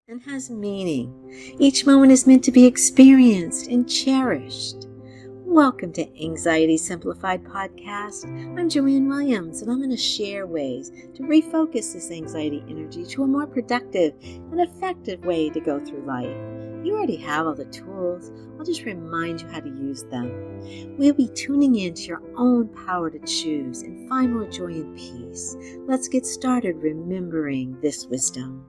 and has meaning. Each moment is meant to be experienced and cherished. Welcome to Anxiety Simplified Podcast. I'm Joanne Williams, and I'm going to share ways to refocus this anxiety energy to a more productive and effective way to go through life. You already have all the tools. I'll just remind you how to use them. We'll be tuning into your own power to choose and find more joy and peace. Let's get started remembering this wisdom.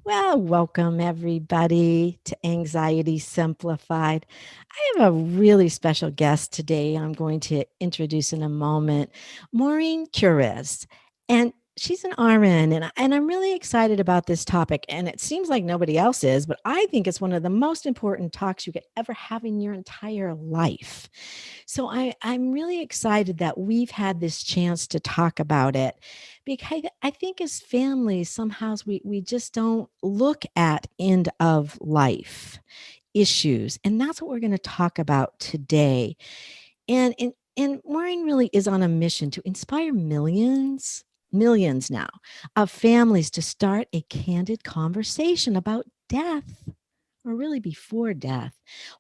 Well, welcome everybody to Anxiety Simplified. I have a really special guest today I'm going to introduce in a moment, Maureen Kures. And she's an RN, and I'm really excited about this topic. And it seems like nobody else is, but I think it's one of the most important talks you could ever have in your entire life. So I'm really excited that we've had this chance to talk about it because I think as families, somehow we just don't look at end of life issues. And that's what we're going to talk about today. And Maureen really is on a mission to inspire millions now of families to start a candid conversation about death, or really before death,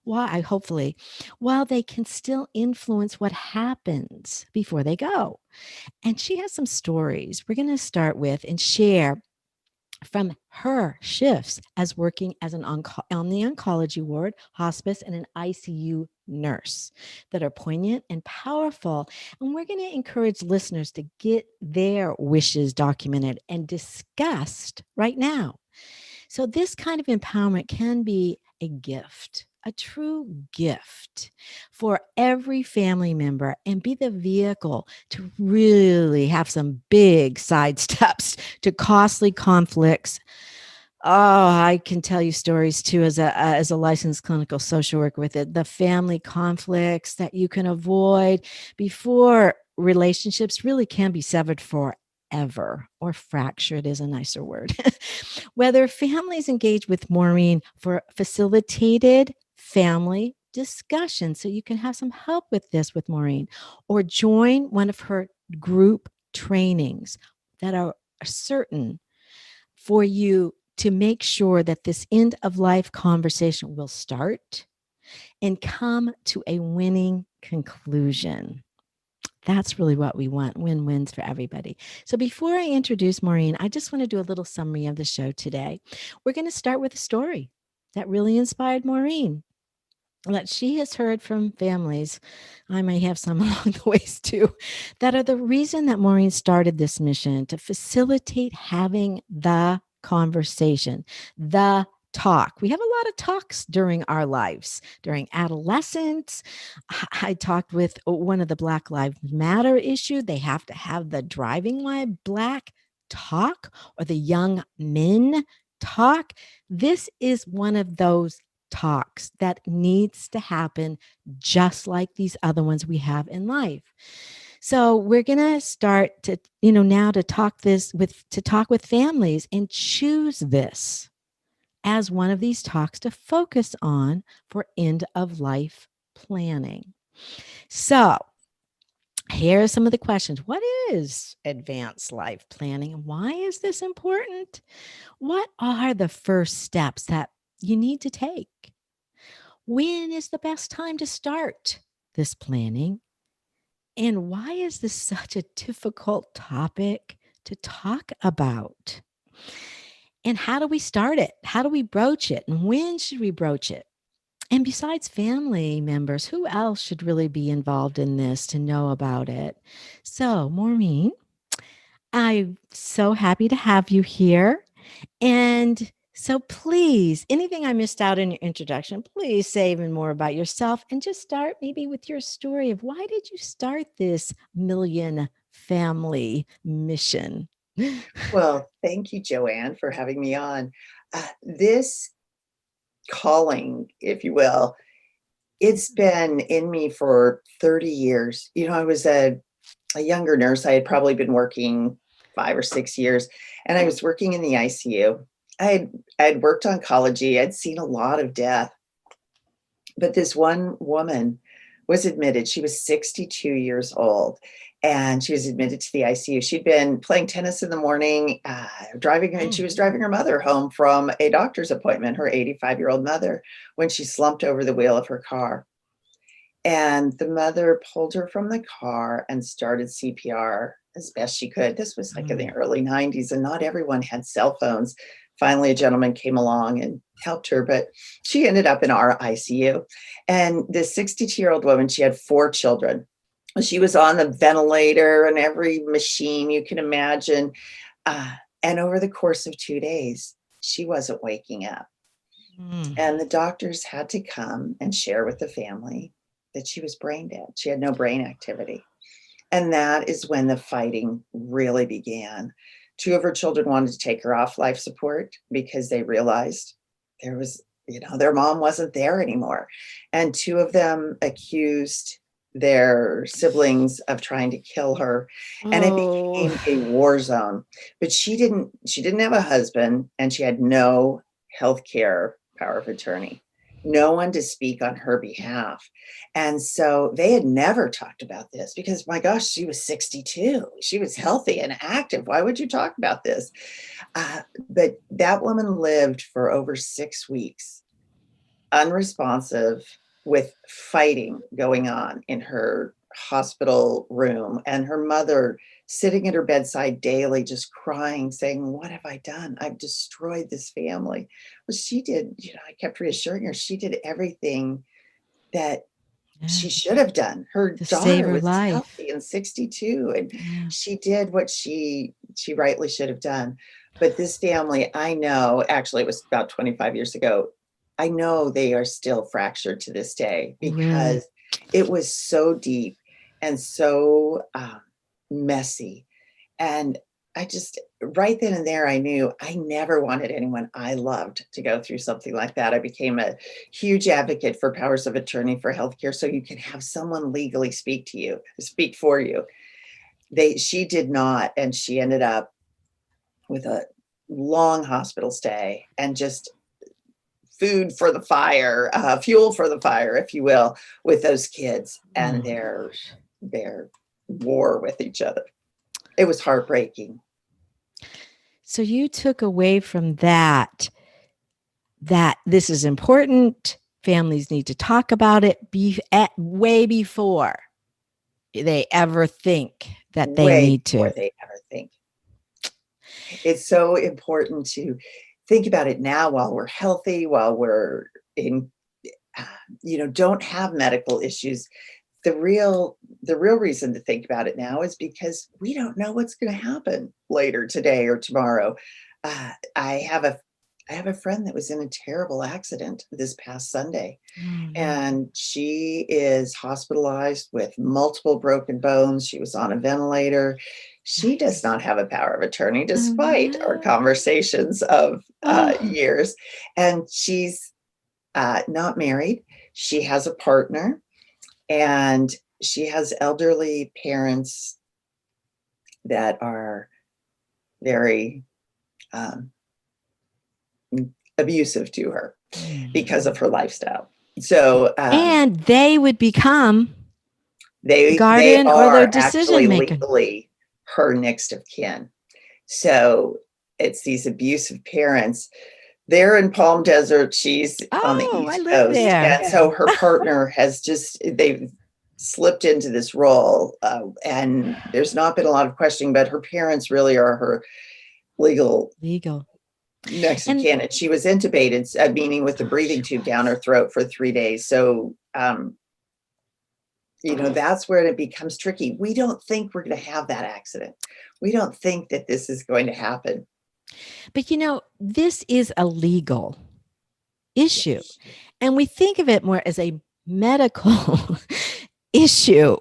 hopefully, while they can still influence what happens before they go. And she has some stories we're going to start with and share from her shifts as working as on the oncology ward, hospice, and an ICU nurse that are poignant and powerful. And we're going to encourage listeners to get their wishes documented and discussed right now. So, this kind of empowerment can be a gift, a true gift for every family member, and be the vehicle to really have some big side steps to costly conflicts. Oh, I can tell you stories too as a licensed clinical social worker with it. The family conflicts that you can avoid before relationships really can be severed forever, or fractured is a nicer word. Whether families engage with Maureen for facilitated family discussion, so you can have some help with this with Maureen, or join one of her group trainings that are certain for you to make sure that this end of life conversation will start and come to a winning conclusion. That's really what we want, win-wins for everybody. So before I introduce Maureen, I just want to do a little summary of the show today. We're going to start with a story that really inspired Maureen, that she has heard from families. I may have some along the ways too, that are the reason that Maureen started this mission to facilitate having the conversation, the talk. We have a lot of talks during our lives, during adolescence. I talked with one of the Black Lives Matter issue. They have to have the driving while black talk, or the young men talk. This is one of those talks that needs to happen just like these other ones we have in life. So we're going to start to, now to talk with families and choose this as one of these talks to focus on for end of life planning. So here are some of the questions. What is advanced life planning, and why is this important? What are the first steps that you need to take? When is the best time to start this planning? And why is this such a difficult topic to talk about? And how do we start it? How do we broach it? And when should we broach it? And besides family members, who else should really be involved in this to know about it? So, Maureen, I'm so happy to have you here. And so, please, anything I missed out in your introduction, please say even more about yourself, and just start maybe with your story of why did you start this million family mission? Well, thank you, Joanne, for having me on. This calling, if you will, it's been in me for 30 years. I was a younger nurse. I had probably been working 5 or 6 years, and I was working in the ICU. I had worked oncology. I'd seen a lot of death, but this one woman was admitted. She was 62 years old, and she was admitted to the ICU. She'd been playing tennis in the morning, and she was driving her mother home from a doctor's appointment, her 85-year-old mother, when she slumped over the wheel of her car. And the mother pulled her from the car and started CPR as best she could. This was like in the early 90s, and not everyone had cell phones. Finally, a gentleman came along and helped her, but she ended up in our ICU. And this 62-year-old woman, she had 4 children. She was on the ventilator and every machine you can imagine. And over the course of 2 days, she wasn't waking up. And the doctors had to come and share with the family that she was brain dead. She had no brain activity. And that is when the fighting really began. 2 of her children wanted to take her off life support because they realized there was, their mom wasn't there anymore. And 2 of them accused their siblings of trying to kill her. And it became a war zone. But she didn't have a husband, and she had no healthcare power of attorney, no one to speak on her behalf. And so they had never talked about this because, my gosh, she was 62. She was healthy and active. Why would you talk about this? But that woman lived for over 6 weeks, unresponsive, with fighting going on in her hospital room, and her mother sitting at her bedside daily, just crying, saying, "What have I done? I've destroyed this family." Well, she did, I kept reassuring her, she did everything that she should have done. Her daughter was healthy and 62, and she did what she rightly should have done. But this family, I know, actually it was about 25 years ago, I know they are still fractured to this day because it was so deep and so messy. And I just, right then and there, I knew I never wanted anyone I loved to go through something like that. I became a huge advocate for powers of attorney for healthcare, so you can have someone legally speak for you. She did not, and she ended up with a long hospital stay and just fuel for the fire, if you will, with those kids and their war with each other. It was heartbreaking. So you took away from that this is important. Families need to talk about it way before they ever think that they need to. Before they ever think. It's so important to think about it now while we're healthy, while we're don't have medical issues. The real reason to think about it now is because we don't know what's going to happen later today or tomorrow. I have a friend that was in a terrible accident this past Sunday, and she is hospitalized with multiple broken bones. She was on a ventilator. She does not have a power of attorney, despite our conversations of years. And she's not married. She has a partner, and she has elderly parents that are very abusive to her because of her lifestyle. So, and they would become the guardian or their decision maker. Legally her next of kin. So it's these abusive parents. They're in Palm Desert. She's on the East Coast. There. And so her partner they've slipped into this role. And there's not been a lot of questioning, but her parents really are her legal next of kin. And she was intubated, meaning with a breathing tube down her throat for 3 days. So, that's where it becomes tricky. We don't think we're going to have that accident. We don't think that this is going to happen. But, this is a legal issue. And we think of it more as a medical issue.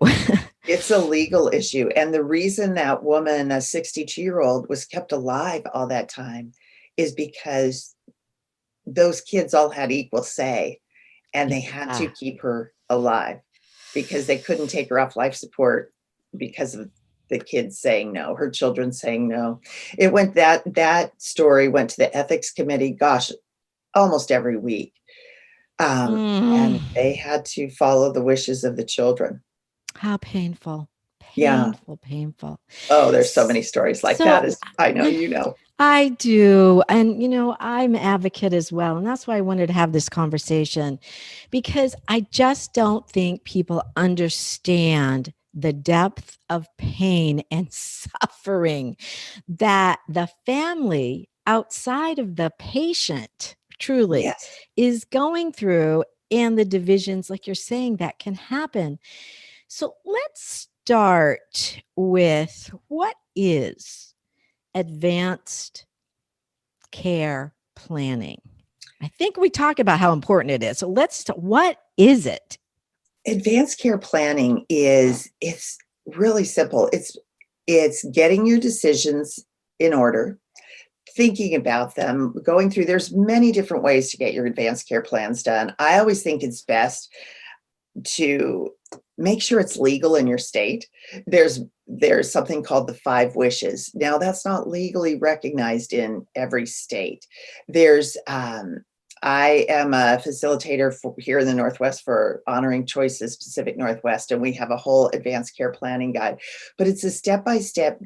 It's a legal issue. And the reason that woman, a 62-year-old, was kept alive all that time is because those kids all had equal say, and they had to keep her alive because they couldn't take her off life support because of the kids saying no, her children saying no. It went that story went to the ethics committee, almost every week. And they had to follow the wishes of the children. How painful. Yeah. painful, painful. Oh, there's so many stories like that, So as I know you know. I do. And, I'm an advocate as well. And that's why I wanted to have this conversation, because I just don't think people understand the depth of pain and suffering that the family outside of the patient truly Yes. is going through, and the divisions, like you're saying, that can happen. So let's start with, what is advanced care planning? I think we talk about how important it is. So what is it? Advanced care planning it's really simple. It's getting your decisions in order, thinking about them, going through. There's many different ways to get your advanced care plans done. I always think it's best to make sure it's legal in your state. There's something called the 5 wishes. Now, that's not legally recognized in every state. There's I am a facilitator here in the Northwest for Honoring Choices Pacific Northwest, and we have a whole advanced care planning guide. But it's a step-by-step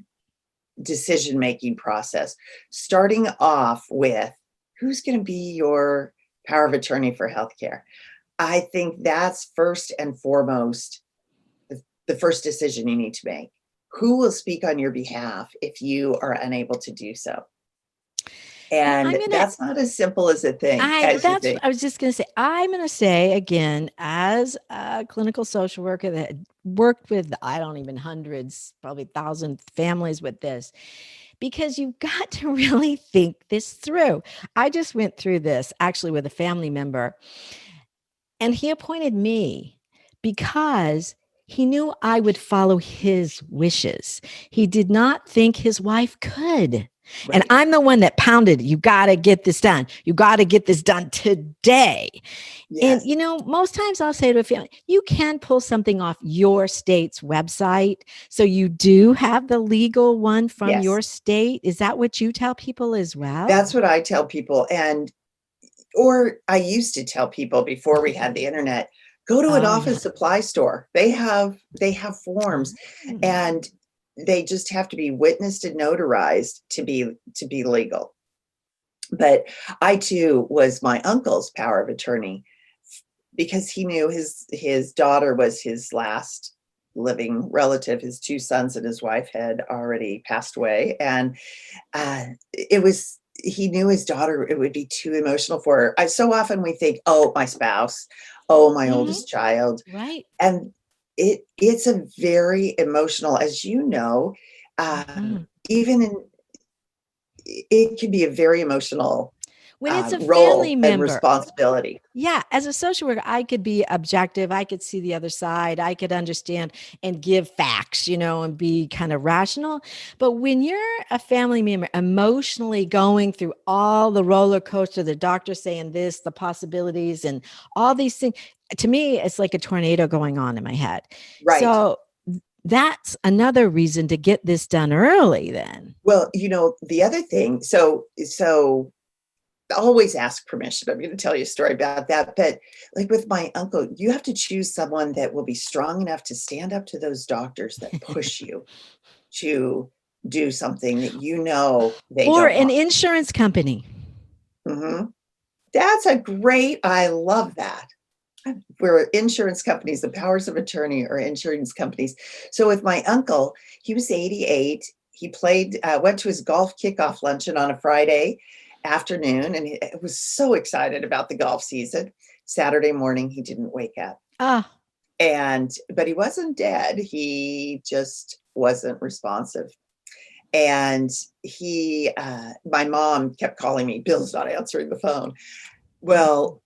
decision-making process, starting off with who's going to be your power of attorney for healthcare. I think that's first and foremost the first decision you need to make. Who will speak on your behalf if you are unable to do so? And that's not as simple as a thing as you think. I was just going to say, I'm going to say again, as a clinical social worker that worked with, I don't even hundreds, probably 1,000 families with this, because you've got to really think this through. I just went through this actually with a family member, and he appointed me because he knew I would follow his wishes. He did not think his wife could. Right. And I'm the one that pounded, you got to get this done. You got to get this done today. Yes. And, most times I'll say to a family, you can pull something off your state's website. So you do have the legal one from Yes. your state. Is that what you tell people as well? That's what I tell people. Or I used to tell people before we had the internet, go to an office supply store. They have forms, and they just have to be witnessed and notarized to be legal. But I too was my uncle's power of attorney, because he knew his daughter was his last living relative. His 2 sons and his wife had already passed away, and he knew his daughter, it would be too emotional for her. So often we think, oh, my spouse, oh, my oldest child. Right. And it's a very emotional, as you know, it can be a very emotional when it's a role family and member. responsibility. Yeah. As a social worker, I could be objective. I could see the other side. I could understand and give facts, and be kind of rational. But when you're a family member emotionally going through all the roller coaster, the doctor saying this, the possibilities and all these things, to me, it's like a tornado going on in my head. Right. So that's another reason to get this done early then. Well, the other thing, so always ask permission. I'm going to tell you a story about that. But like with my uncle, you have to choose someone that will be strong enough to stand up to those doctors that push you to do something that they or don't an want. Insurance company. Mm-hmm. I love that. We're insurance companies, the powers of attorney are insurance companies. So with my uncle, he was 88. He went to his golf kickoff luncheon on a Friday afternoon, and he was so excited about the golf season. Saturday morning, he didn't wake up. But he wasn't dead. He just wasn't responsive. And my mom kept calling me, Bill's not answering the phone. Well,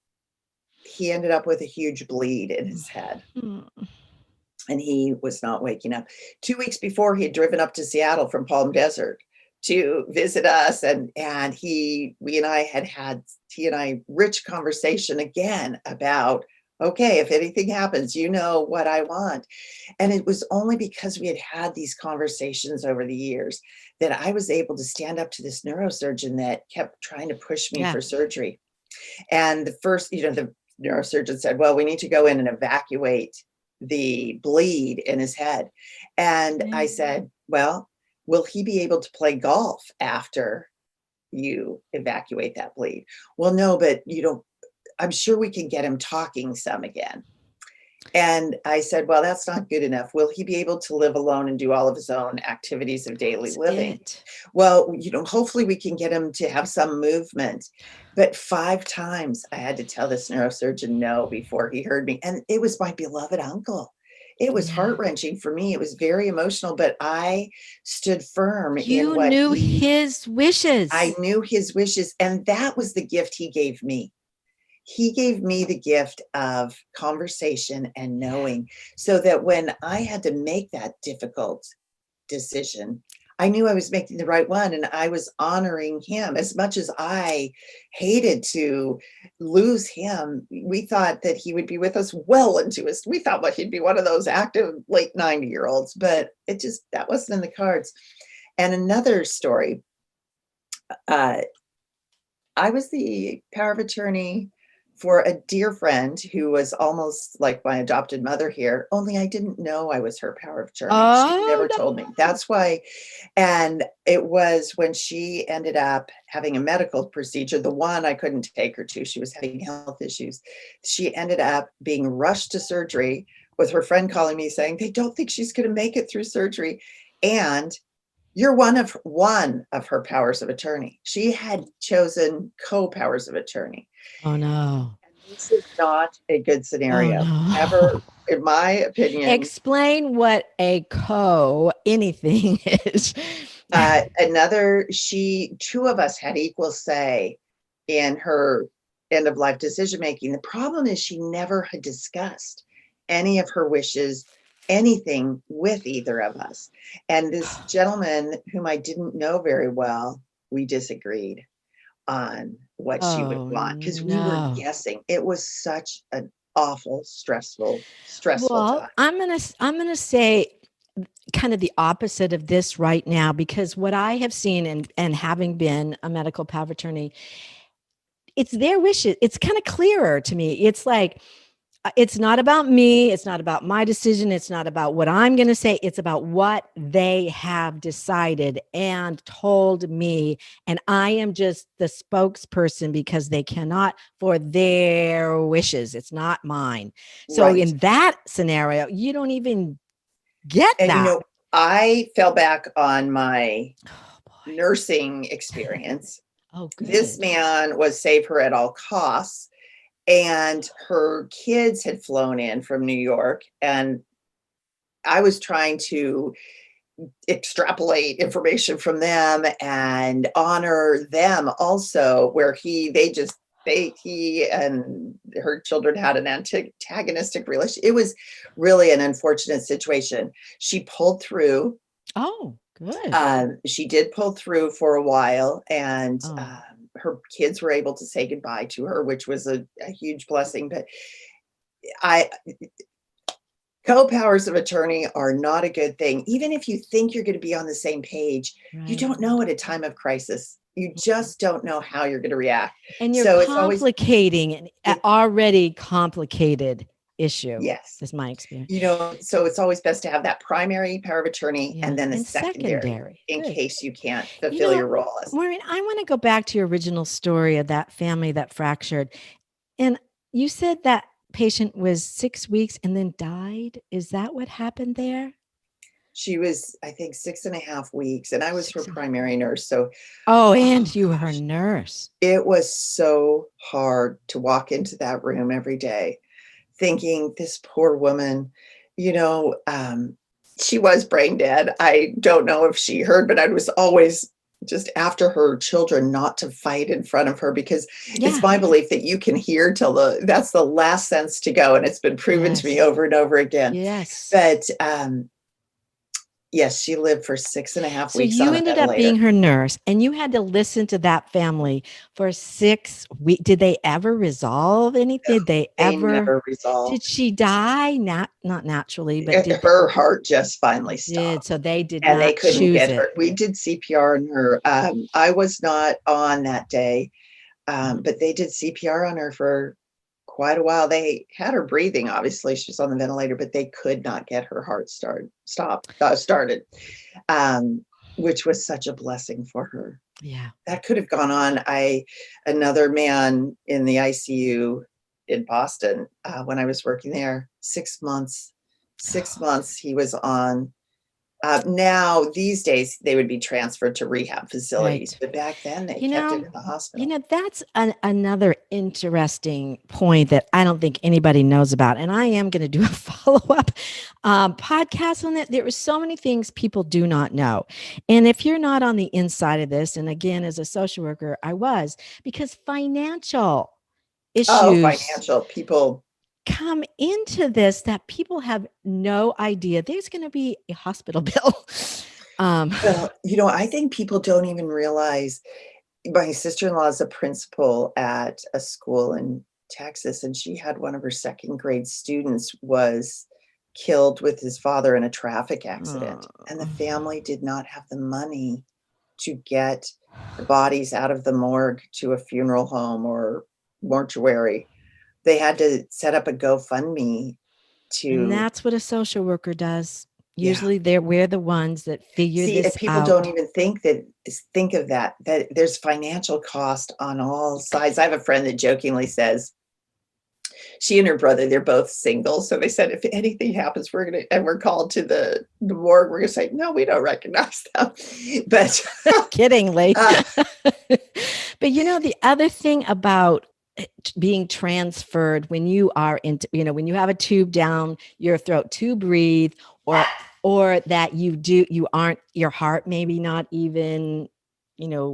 he ended up with a huge bleed in his head. And he was not waking up. 2 weeks before, he had driven up to Seattle from Palm Desert to visit us. And he and I rich conversation again about, okay, if anything happens, what I want. And it was only because we had these conversations over the years that I was able to stand up to this neurosurgeon that kept trying to push me for surgery. And the first, the neurosurgeon said, well, we need to go in and evacuate the bleed in his head. And I said, well, will he be able to play golf after you evacuate that bleed? Well, no, but I'm sure we can get him talking some again. And I said, well, that's not good enough. Will he be able to live alone and do all of his own activities of daily living? Well, hopefully we can get him to have some movement. But 5 times I had to tell this neurosurgeon no before he heard me. And it was my beloved uncle. It was heart-wrenching for me. It was very emotional, but I stood firm in what You knew his wishes. I knew his wishes. And that was the gift he gave me. He gave me the gift of conversation and knowing, so that when I had to make that difficult decision, I knew I was making the right one, and I was honoring him. As much as I hated to lose him, we thought that he would be with us well into his, we thought he'd be one of those active late 90-year-olds, but that wasn't in the cards. And another story, I was the power of attorney for a dear friend who was almost like my adopted mother here, only I didn't know I was her power of attorney. She never told me. That's why. And it was when she ended up having a medical procedure, the one I couldn't take her to, she was having health issues. She ended up being rushed to surgery with her friend calling me saying, they don't think she's going to make it through surgery. And you're one of her powers of attorney. She had chosen co-powers of attorney. Oh no. And this is not a good scenario. Ever, in my opinion. Explain what a anything is. Two of us had equal say in her end of life decision making. The problem is she never had discussed any of her wishes, anything with either of us. And this gentleman, whom I didn't know very well, we disagreed on what she would want, because we were guessing. It was such an awful, stressful time. I'm gonna say kind of the opposite of this right now, because what I have seen and having been a medical power of attorney, it's their wishes. It's kind of clearer to me. It's like, it's not about me. It's not about my decision. It's not about what I'm going to say. It's about what they have decided and told me. And I am just the spokesperson because they cannot for their wishes. It's not mine. So in that scenario, you don't even get that. I fell back on my nursing experience. This man was save her at all costs. And her kids had flown in from New York, and I was trying to extrapolate information from them and honor them also, where he and her children had an antagonistic relationship. It was really an unfortunate situation. She pulled through. Oh, good. She did pull through for a while, and her kids were able to say goodbye to her, which was a huge blessing. But co-powers of attorney are not a good thing. Even if you think you're going to be on the same page, you don't know at a time of crisis. You just don't know how you're going to react. And you're complicating an already complicated issue. Yes. Is my experience. So it's always best to have that primary power of attorney and then the secondary in case you can't fulfill your role. Maureen, I want to go back to your original story of that family that fractured. And you said that patient was 6 weeks and then died. Is that what happened there? She was, I think, 6.5 weeks, and I was her primary nurse. So, and you were her nurse. It was so hard to walk into that room every day thinking, this poor woman, she was brain dead. I don't know if she heard, but I was always just after her children not to fight in front of her, because it's my belief that you can hear that's the last sense to go. And it's been proven to me over and over again. Yes. But, yes, she lived for 6.5 weeks. So you ended up being her nurse, and you had to listen to that family for 6 weeks. Did they ever resolve anything? Did they ever? Never resolved. Did she die? Not naturally, but her heart just finally stopped. So they did and not they couldn't choose get it. her. We did CPR on her. I was not on that day, but they did CPR on her for quite a while. They had her breathing, obviously she's on the ventilator, but they could not get her heart started, which was such a blessing for her. Yeah. That could have gone on. Another man in the ICU in Boston, when I was working there, 6 months he was on. Now these days they would be transferred to rehab facilities, Right. but back then they kept it in the hospital. That's another interesting point that I don't think anybody knows about. And I am going to do a follow-up podcast on that. There are so many things people do not know. And if you're not on the inside of this, and again, as a social worker, I was, because financial issues Financial people come into this that people have no idea. There's going to be a hospital bill. Well, I think people don't even realize. My sister-in-law is a principal at a school in Texas, and she had one of her second grade students was killed with his father in a traffic accident. And the family did not have the money to get the bodies out of the morgue to a funeral home or mortuary. They had to set up a GoFundMe And to. that's what a social worker does. Yeah. Usually we're the ones that figure See, this if people out. don't even think of that there's financial cost on all sides. I have a friend that jokingly says she and her brother, they're both single. So they said, if anything happens, we're called to the morgue, we're going to say, no, we don't recognize them. But kiddingly. But the other thing about being transferred when you are into, when you have a tube down your throat to breathe, or that you aren't, your heart maybe not even,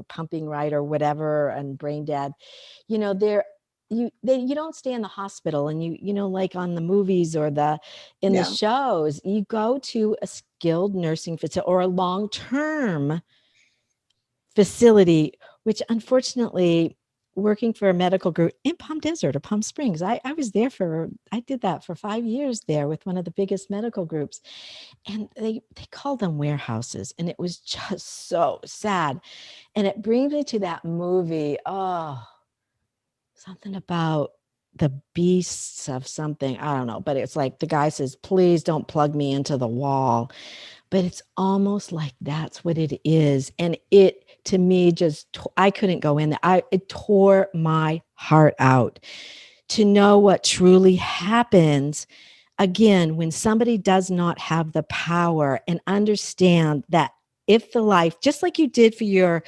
pumping right or whatever, and brain dead, you don't stay in the hospital, and like on the movies or the shows, you go to a skilled nursing facility or a long-term facility, which unfortunately, working for a medical group in Palm Desert or Palm Springs, I did that for 5 years there with one of the biggest medical groups, and they called them warehouses, and it was just so sad. And it brings me to that movie, something about the beasts of something, I don't know, but it's like the guy says, please don't plug me into the wall. But it's almost like that's what it is. And it, to me, I couldn't go in there. It tore my heart out to know what truly happens. Again, when somebody does not have the power and understand that if the life, just like you did for your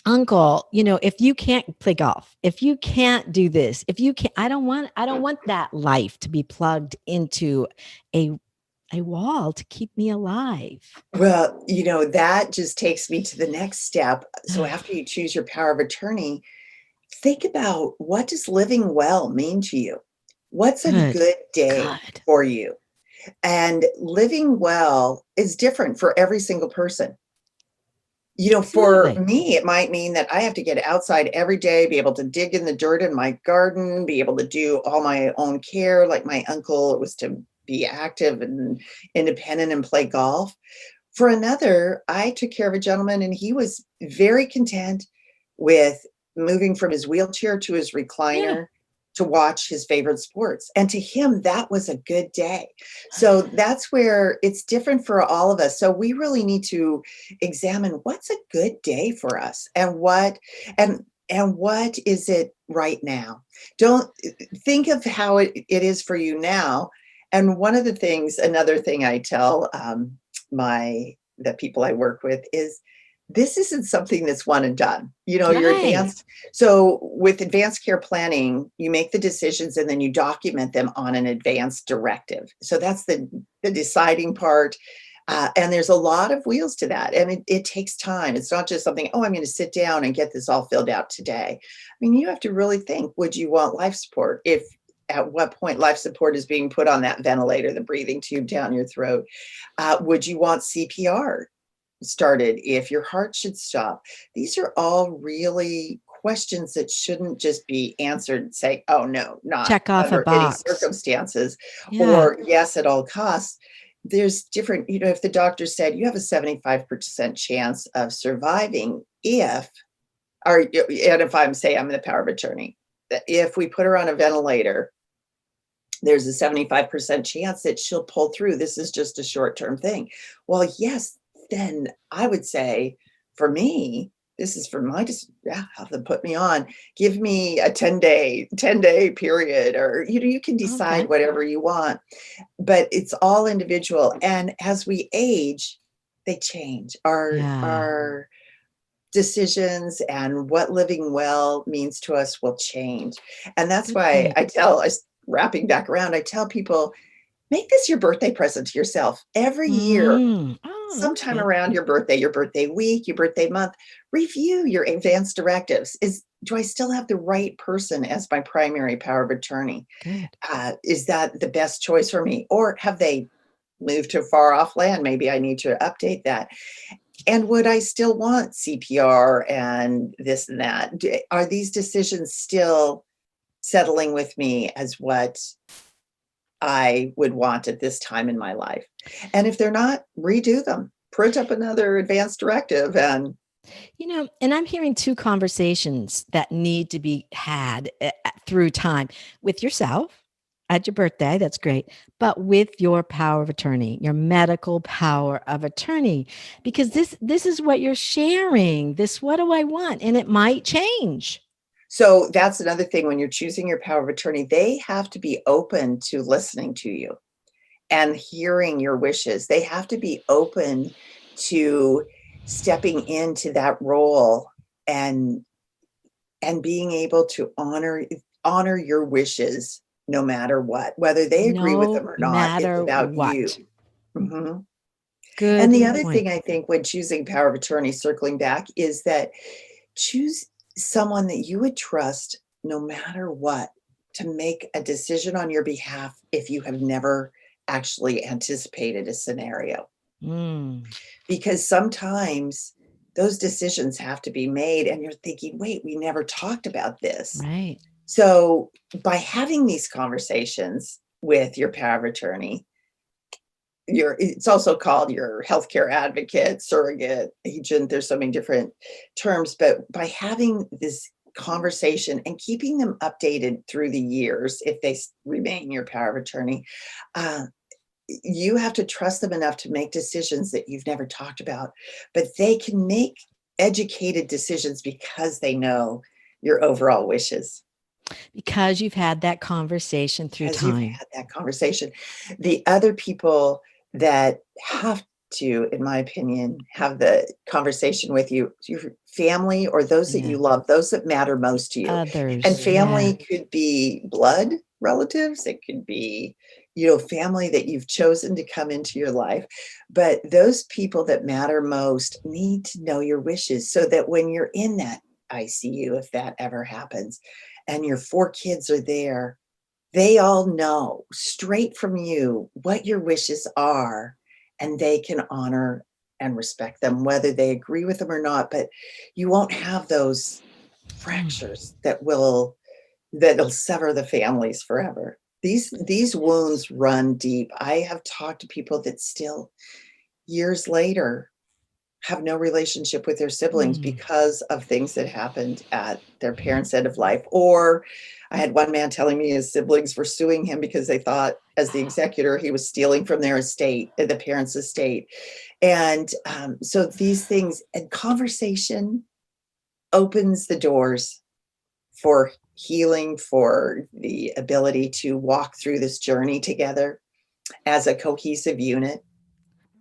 uncle, if you can't play golf, if you can't do this, if you can't, I don't want that life to be plugged into a wall to keep me alive. Well, that just takes me to the next step. So after you choose your power of attorney, think about, what does living well mean to you? What's a good day for you? And living well is different for every single person. For me, it might mean that I have to get outside every day, be able to dig in the dirt in my garden, be able to do all my own care. Like my uncle, it was to be active and independent and play golf. For another, I took care of a gentleman, and he was very content with moving from his wheelchair to his recliner to watch his favorite sports. And to him, that was a good day. So that's where it's different for all of us. So we really need to examine what's a good day for us, and what is it right now. Don't think of how it is for you now. And another thing I tell the people I work with is, this isn't something that's one and done. You're advanced. So with advanced care planning, you make the decisions and then you document them on an advanced directive. So that's the deciding part. And there's a lot of wheels to that. And it takes time. It's not just something, I'm going to sit down and get this all filled out today. I mean, you have to really think, would you want life support? At what point life support is being put on that ventilator, the breathing tube down your throat? Would you want CPR started if your heart should stop? These are all really questions that shouldn't just be answered and say, oh no, not check off under a box. any circumstances, or yes at all costs. There's different, if the doctor said you have a 75% chance of surviving if I'm the power of attorney, if we put her on a ventilator, there's a 75% chance that she'll pull through. This is just a short-term thing. Well, yes, then I would say for me, this is for my, have them put me on, give me a 10 day period, or, you can decide whatever you want, but it's all individual. And as we age, they change. Our decisions and what living well means to us will change. And that's why wrapping back around, I tell people, make this your birthday present to yourself every year. Sometime around your birthday week, your birthday month, review your advance directives. Do I still have the right person as my primary power of attorney? Is that the best choice for me? Or have they moved to far off land? Maybe I need to update that. And would I still want CPR and this and that? Are these decisions still settling with me as what I would want at this time in my life? And if they're not, redo them, print up another advance directive. And and I'm hearing two conversations that need to be had through time with yourself at your birthday. That's great. But with your power of attorney, your medical power of attorney, because this is what you're sharing. What do I want? And it might change. So that's another thing. When you're choosing your power of attorney, they have to be open to listening to you and hearing your wishes. They have to be open to stepping into that role and being able to honor your wishes no matter what, whether they agree with them or not. It's about you. Mm-hmm. Good. And the other thing I think when choosing power of attorney, circling back, is that choose someone that you would trust no matter what to make a decision on your behalf if you have never actually anticipated a scenario. Because sometimes those decisions have to be made and you're thinking, wait, we never talked about this. Right. So by having these conversations with your power of attorney, it's also called your healthcare advocate, surrogate agent. There's so many different terms, but by having this conversation and keeping them updated through the years, if they remain your power of attorney, you have to trust them enough to make decisions that you've never talked about, but they can make educated decisions because they know your overall wishes. Because you've had that conversation through time. You've had that conversation. The other people that have to, in my opinion, have the conversation with you, your family or those that you love, those that matter most to you. Others. And family could be blood relatives. It could be, family that you've chosen to come into your life. But those people that matter most need to know your wishes so that when you're in that ICU, if that ever happens, and your 4 kids are there, they all know straight from you what your wishes are, and they can honor and respect them, whether they agree with them or not. But you won't have those fractures that'll sever the families forever. These wounds run deep. I have talked to people that still years later have no relationship with their siblings because of things that happened at their parents' end of life. Or I had one man telling me his siblings were suing him because they thought, as the executor, he was stealing from their estate, the parents' estate. And so these things, and conversation opens the doors for healing, for the ability to walk through this journey together as a cohesive unit.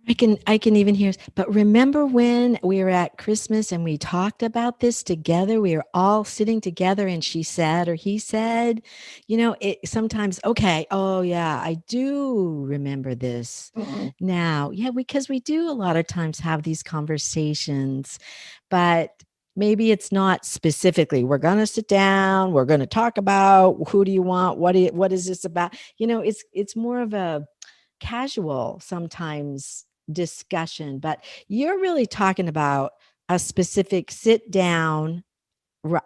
I can even hear, but remember when we were at Christmas and we talked about this together, we were all sitting together and she said, or he said, it sometimes, okay. Oh yeah, I do remember this now. Yeah. Because we do a lot of times have these conversations, but maybe it's not specifically, we're going to sit down, we're going to talk about who do you want? What is this about? It's more of a casual sometimes discussion, but you're really talking about a specific sit down.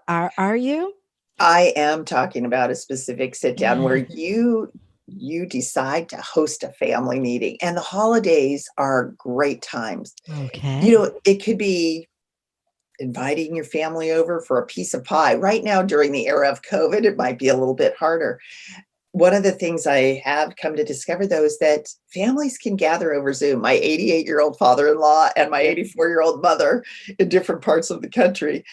Are you? I am talking about a specific sit down where you decide to host a family meeting, and the holidays are great times. Okay. It could be inviting your family over for a piece of pie. Right now, during the era of COVID, it might be a little bit harder. One of the things I have come to discover, though, is that families can gather over Zoom. My 88-year-old father-in-law and my 84-year-old mother in different parts of the country,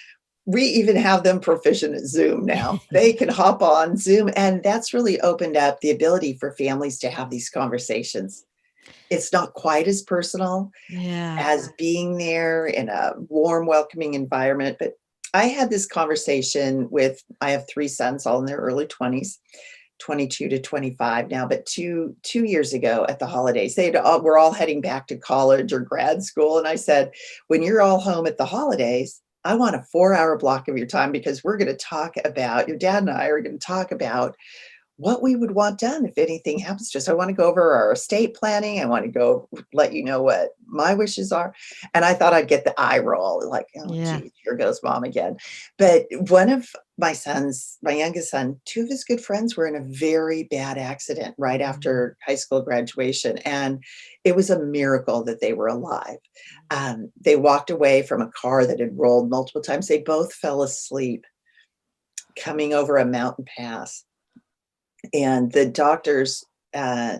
we even have them proficient at Zoom now. They can hop on Zoom, and that's really opened up the ability for families to have these conversations. It's not quite as personal Yeah. as being there in a warm, welcoming environment. But I had this conversation with, I have 3 sons, all in their early 20s, 22 to 25 now, but two years ago at the holidays, were all heading back to college or grad school. And I said, when you're all home at the holidays, I want a 4-hour block of your time, because we're going to talk about, your dad and I are going to talk about what we would want done if anything happens to us. I want to go over our estate planning. I want to go let you know what my wishes are. And I thought I'd get the eye roll, like, oh, Yeah. geez, here goes mom again. But one of my sons, my youngest son, 2 of his good friends were in a very bad accident right after high school graduation. And it was a miracle that they were alive. They walked away from a car that had rolled multiple times. They both fell asleep coming over a mountain pass. And the doctors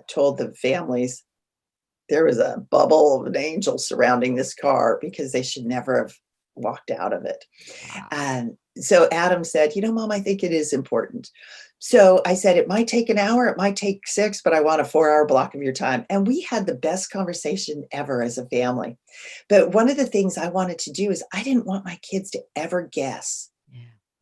told the families there was a bubble of an angel surrounding this car, because they should never have walked out of it. Wow. And so Adam said, Mom, I think it is important. So I said, it might take an hour, it might take 6, but I want a 4-hour block of your time. And we had the best conversation ever as a family. But one of the things I wanted to do is, I didn't want my kids to ever guess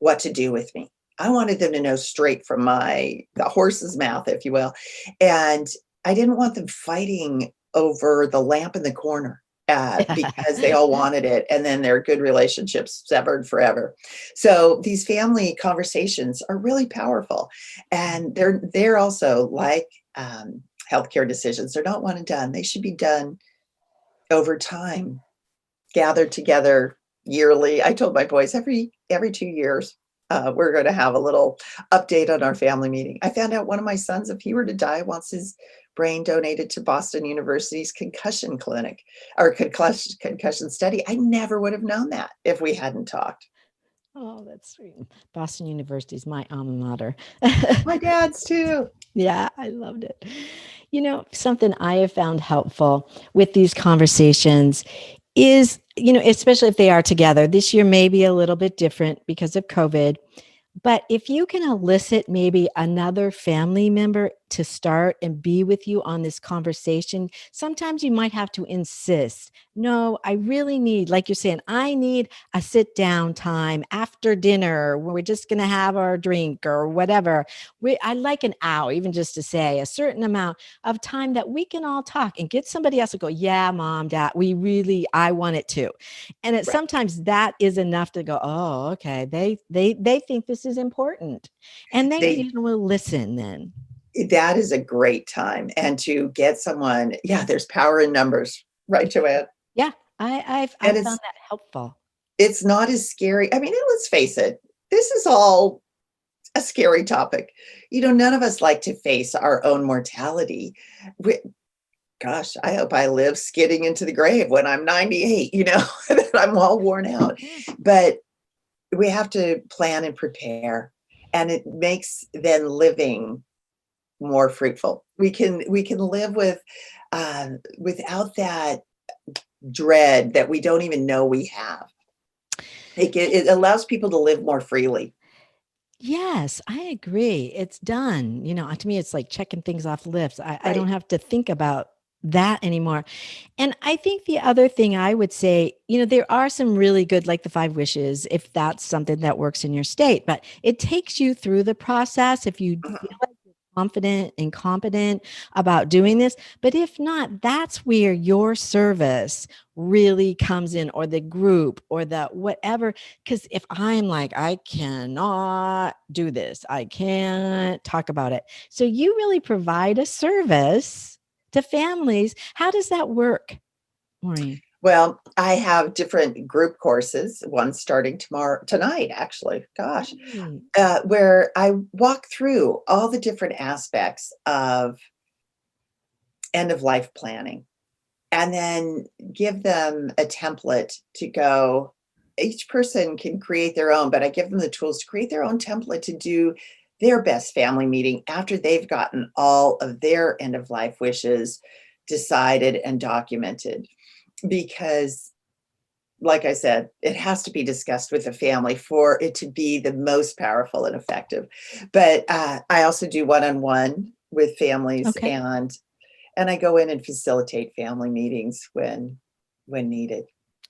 what to do with me. I wanted them to know straight from the horse's mouth, if you will. And I didn't want them fighting over the lamp in the corner because they all wanted it. And then their good relationships severed forever. So these family conversations are really powerful. And they're also like healthcare decisions. They're not one and done. They should be done over time, gathered together yearly. I told my boys every 2 years, we're going to have a little update on our family meeting. I found out one of my sons, if he were to die, wants his brain donated to Boston University's concussion clinic or concussion study. I never would have known that if we hadn't talked. Oh, that's sweet. Boston University is my alma mater. My dad's too. Yeah, I loved it. Something I have found helpful with these conversations is, especially if they are together. This year may be a little bit different because of COVID. But if you can elicit maybe another family member to start and be with you on this conversation, sometimes you might have to insist. No, I really need, like you're saying, I need a sit down time after dinner where we're just going to have our drink or whatever. I like an hour, even just to say a certain amount of time that we can all talk and get somebody else to go, yeah, mom, dad, I want it too. And Right. sometimes that is enough to go, oh, okay. They think this is important. And they will listen then. That is a great time. And to get someone, there's power in numbers, right, Joanne? Yeah, I've And found that helpful. it's not as scary. I mean, let's face it, this is all a scary topic. None of us like to face our own mortality. Gosh, I hope I live skidding into the grave when I'm 98, that I'm all worn out. But we have to plan and prepare, and it makes then living more fruitful. We can live without that dread that we don't even know we have. It allows people to live more freely. Yes, I agree. It's done. To me, it's like checking things off lists. I don't have to think about that anymore. And I think the other thing I would say, there are some really good, like the 5 wishes, if that's something that works in your state, but it takes you through the process if you feel like you're confident and competent about doing this. But if not, that's where your service really comes in, or the group, or the whatever. Because if I'm like, I cannot do this, I can't talk about it. So you really provide a service to families. How does that work, Maureen? Well, I have different group courses, one starting tonight, actually, gosh, where I walk through all the different aspects of end of life planning, and then give them a template to go, each person can create their own, but I give them the tools to create their own template to do their best family meeting after they've gotten all of their end of life wishes decided and documented. Because, like I said, it has to be discussed with the family for it to be the most powerful and effective. But I also do one-on-one with families, Okay. and I go in and facilitate family meetings when needed.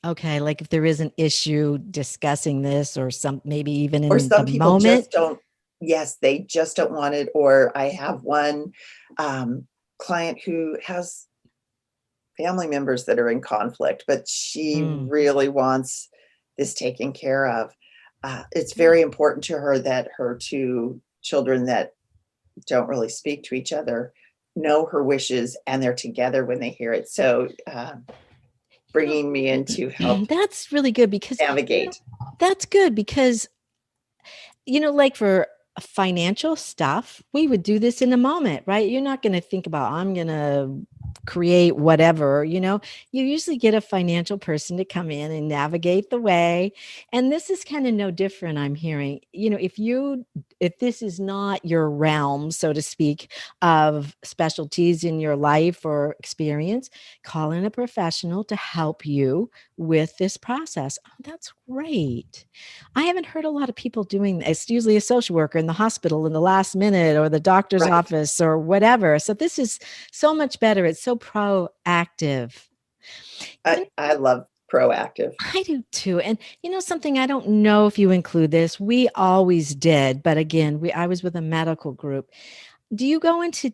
Okay. Like if there is an issue discussing this or maybe even Or in the some people moment. just don't, yes, they just don't want it. Or I have one client who has family members that are in conflict, but she Mm, really wants this taken care of. It's good. very important to her that her two children that don't really speak to each other know her wishes, and they're together when they hear it. So bringing me in to help That's really good because, navigate. that's good because, like for financial stuff, we would do this in a moment, right? You're not going to think about, I'm going to create whatever, you usually get a financial person to come in and navigate the way. And this is kind of no different. I'm hearing, if this is not your realm, so to speak, of specialties in your life or experience, call in a professional to help you with this process. Oh, that's great. I haven't heard a lot of people doing this. It's usually a social worker in the hospital in the last minute or the doctor's Right. office or whatever. So this is so much better. It's so proactive. I love proactive. I do too. And something, I don't know if you include this. We always did, but again, I was with a medical group. Do you go into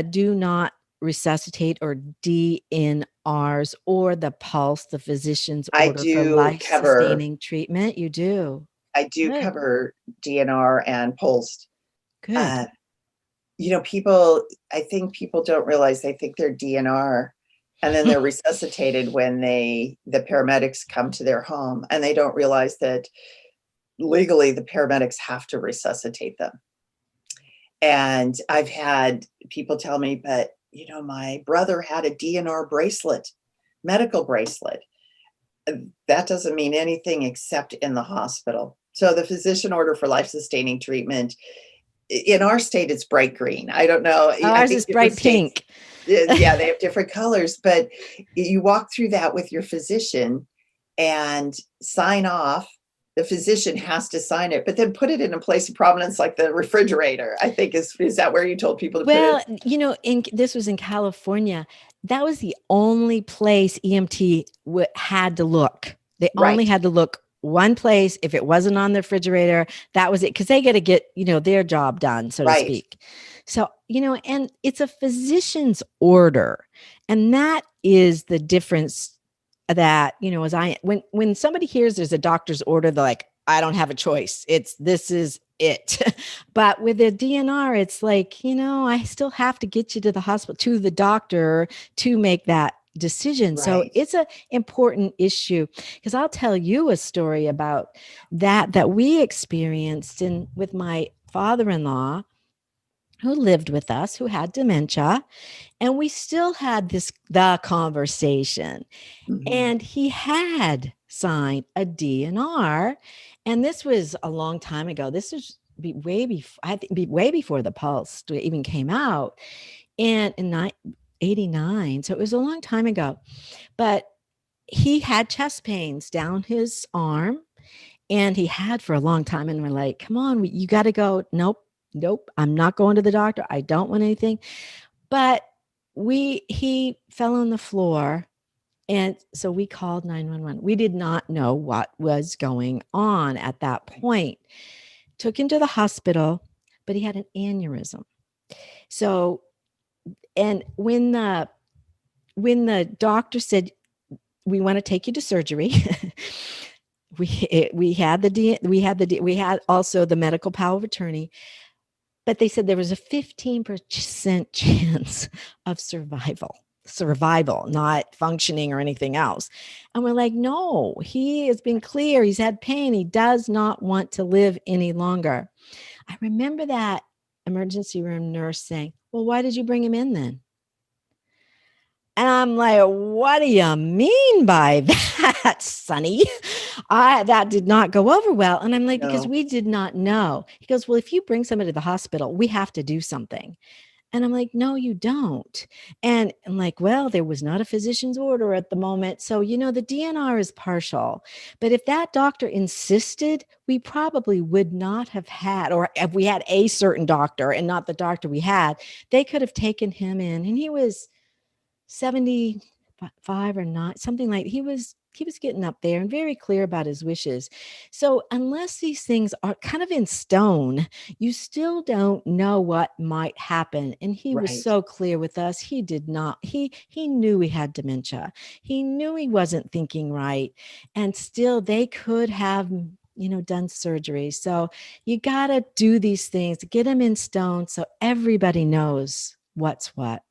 do not resuscitate or DNRs or the pulse, the physician's I order for do life cover sustaining treatment? You do. I do Good. cover DNR and pulsed. Good. Uh, I think people don't realize they think they're DNR, and then they're resuscitated when the paramedics come to their home, and they don't realize that legally the paramedics have to resuscitate them. And I've had people tell me, but my brother had a DNR bracelet, medical bracelet. That doesn't mean anything except in the hospital. So the physician order for life-sustaining treatment, in our state, it's bright green. I don't know. I Ours think is different bright states, pink. yeah, they have different colors, but you walk through that with your physician and sign off. The physician has to sign it, but then put it in a place of prominence like the refrigerator, I think is that where you told people to put Well, it? this was in California. That was the only place EMT had to look. They only Right, had to look one place. If it wasn't on the refrigerator, that was it. Because they got to get, their job done, so to right. speak. So, and it's a physician's order. And that is the difference that, when somebody hears there's a doctor's order, they're like, I don't have a choice. This is it. But with a DNR, it's like, I still have to get you to the hospital, to the doctor to make that decision. So Right. it's a important issue because I'll tell you a story about that we experienced with my father-in-law who lived with us, who had dementia, and we still had the conversation. Mhm. And he had signed a DNR. And this was a long time ago. This was way before, I think, way before the Pulse even came out, and in 89. So it was a long time ago. But he had chest pains down his arm, and he had for a long time. And we're like, come on, you got to go. Nope. I'm not going to the doctor. I don't want anything. But he fell on the floor, and so we called 911. We did not know what was going on at that point. Took him to the hospital, but he had an aneurysm. So, and when the doctor said, we want to take you to surgery, we had also the medical power of attorney, but they said there was a 15% chance of survival, not functioning or anything else. And we're like, no, he has been clear. He's had pain. He does not want to live any longer. I remember that emergency room nurse saying, well, why did you bring him in then? And I'm like, what do you mean by that, Sonny? That did not go over well. And I'm like, because No. we did not know. He goes, well, if you bring somebody to the hospital, we have to do something. And I'm like, no, you don't. And I'm like, well, there was not a physician's order at the moment. So, the DNR is partial. But if that doctor insisted, we probably would not have had, or if we had a certain doctor and not the doctor we had, they could have taken him in. And he was 75 or not, something like he was getting up there and very clear about his wishes. So unless these things are kind of in stone, you still don't know what might happen. And he was Right. so clear with us. He did not, he knew he had dementia. He knew he wasn't thinking right. And still they could have done surgery. So you got to do these things, get them in stone so everybody knows what's what.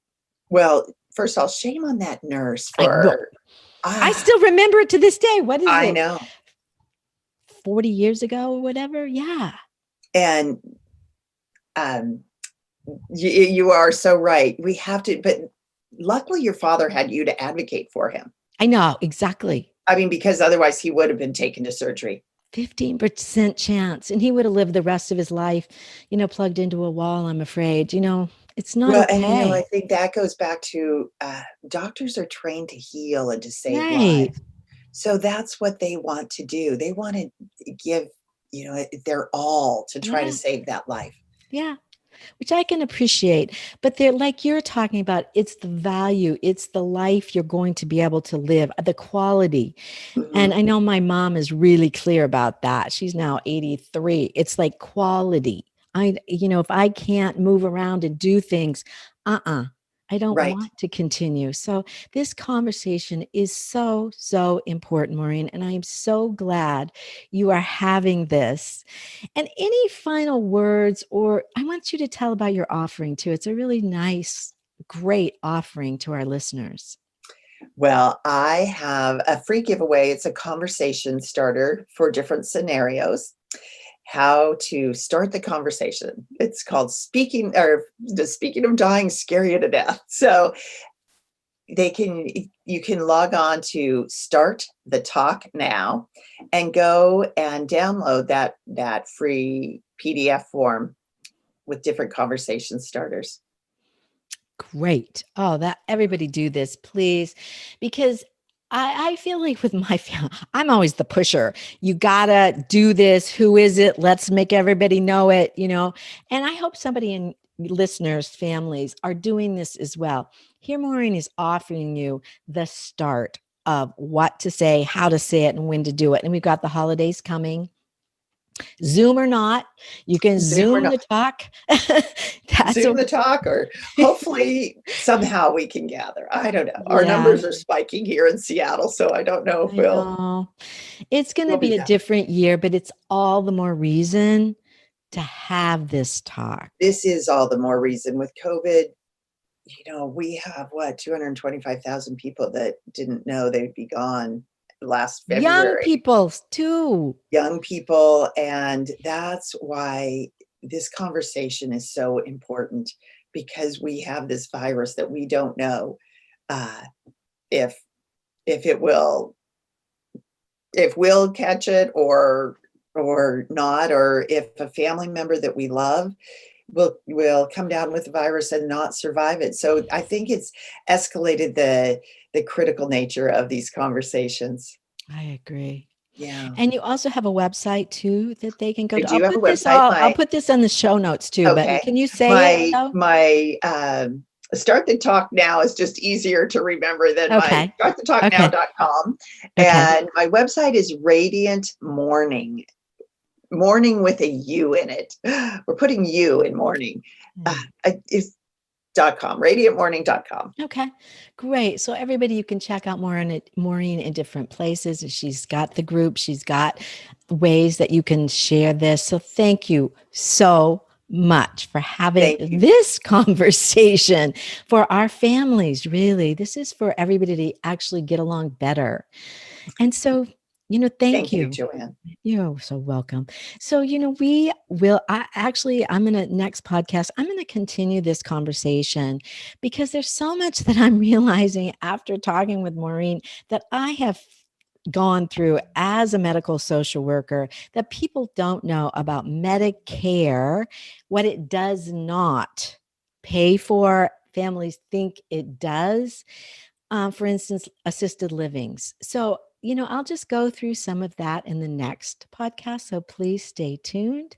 Well, first of all, shame on that nurse I know. for. I still remember it to this day. What is I it? know. 40 years ago or whatever? Yeah. And you are so right. We have to, but luckily your father had you to advocate for him. I know, exactly. I mean, because otherwise he would have been taken to surgery. 15% chance. And he would have lived the rest of his life, plugged into a wall, I'm afraid. It's not Well, okay. and I think that goes back to doctors are trained to heal and to save Right. lives. So that's what they want to do. They want to give, their all to try to save that life. Yeah. Which I can appreciate, but they're like you're talking about, it's the value, it's the life you're going to be able to live, the quality. Mhm. And I know my mom is really clear about that. She's now 83. It's like quality. If I can't move around and do things, I don't Right. want to continue. So this conversation is so, so important, Maureen. And I am so glad you are having this. And any final words, or I want you to tell about your offering too. It's a really nice, great offering to our listeners. Well, I have a free giveaway. It's a conversation starter for different scenarios. How to start the conversation. It's called Speaking of Dying, Scare You to Death. So you can log on to Start the Talk Now and go and download that free PDF form with different conversation starters. Great. Oh, that everybody do this, please. Because I feel like with my family, I'm always the pusher. You gotta do this. Who is it? Let's make everybody know it, And I hope somebody in listeners' families are doing this as well. Here, Maureen is offering you the start of what to say, how to say it, and when to do it. And we've got the holidays coming. Zoom or not, you can Zoom the talk. Zoom the talk, or hopefully somehow we can gather. I don't know. Our numbers are spiking here in Seattle, so I don't know if it's going to be a different year, but it's all the more reason to have this talk. This is all the more reason with COVID. We have 225,000 people that didn't know they'd be gone last February. Young people too. Young people. And that's why this conversation is so important, because we have this virus that we don't know if we'll catch it or not, or if a family member that we love will come down with the virus and not survive it. So I think it's escalated the critical nature of these conversations. I agree. Yeah. And you also have a website too that they can go to. I'll put this on the show notes too, okay. But can you say my Start the Talk Now is just easier to remember than my startthetalknow.com. Okay. And my website is Radiant Morning. Morning with a U in it. We're putting U in morning. It's .com, radiantmorning.com. Okay, great. So everybody, you can check out Maureen in different places. She's got the group. She's got ways that you can share this. So thank you so much for having this conversation for our families. Really, this is for everybody to actually get along better. And so, Thank you, you. Joanne. You're so welcome. So, I'm going to next podcast, I'm going to continue this conversation because there's so much that I'm realizing after talking with Maureen that I have gone through as a medical social worker that people don't know about Medicare, what it does not pay for. Families think it does. For instance, assisted livings. So, I'll just go through some of that in the next podcast. So please stay tuned.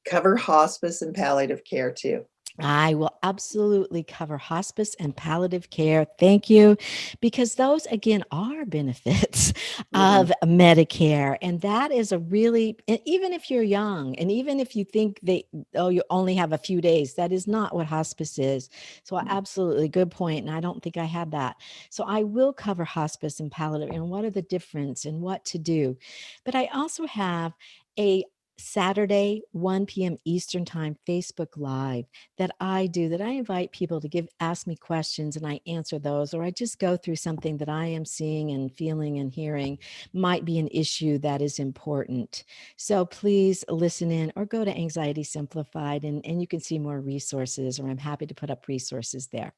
Cover hospice and palliative care too. I will absolutely cover hospice and palliative care. Thank you. Because those, again, are benefits of Medicare. And that is even if you're young, and even if you think you only have a few days, that is not what hospice is. So absolutely good point. And I don't think I had that. So I will cover hospice and palliative and what are the difference and what to do. But I also have a Saturday, 1 p.m. Eastern Time, Facebook Live that I invite people to ask me questions and I answer those, or I just go through something that I am seeing and feeling and hearing might be an issue that is important. So please listen in or go to Anxiety Simplified and you can see more resources, or I'm happy to put up resources there.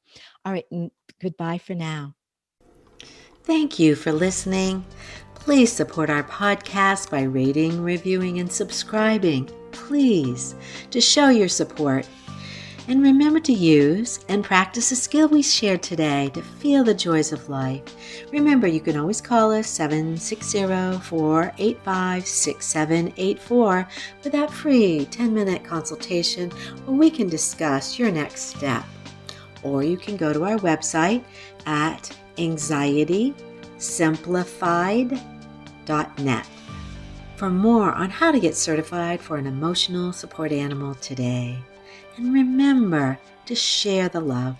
All right. Goodbye for now. Thank you for listening. Please support our podcast by rating, reviewing, and subscribing. Please, to show your support. And remember to use and practice a skill we shared today to feel the joys of life. Remember, you can always call us 760-485-6784 for that free 10-minute consultation where we can discuss your next step. Or you can go to our website at anxietysimplified.net for more on how to get certified for an emotional support animal today. And remember to share the love.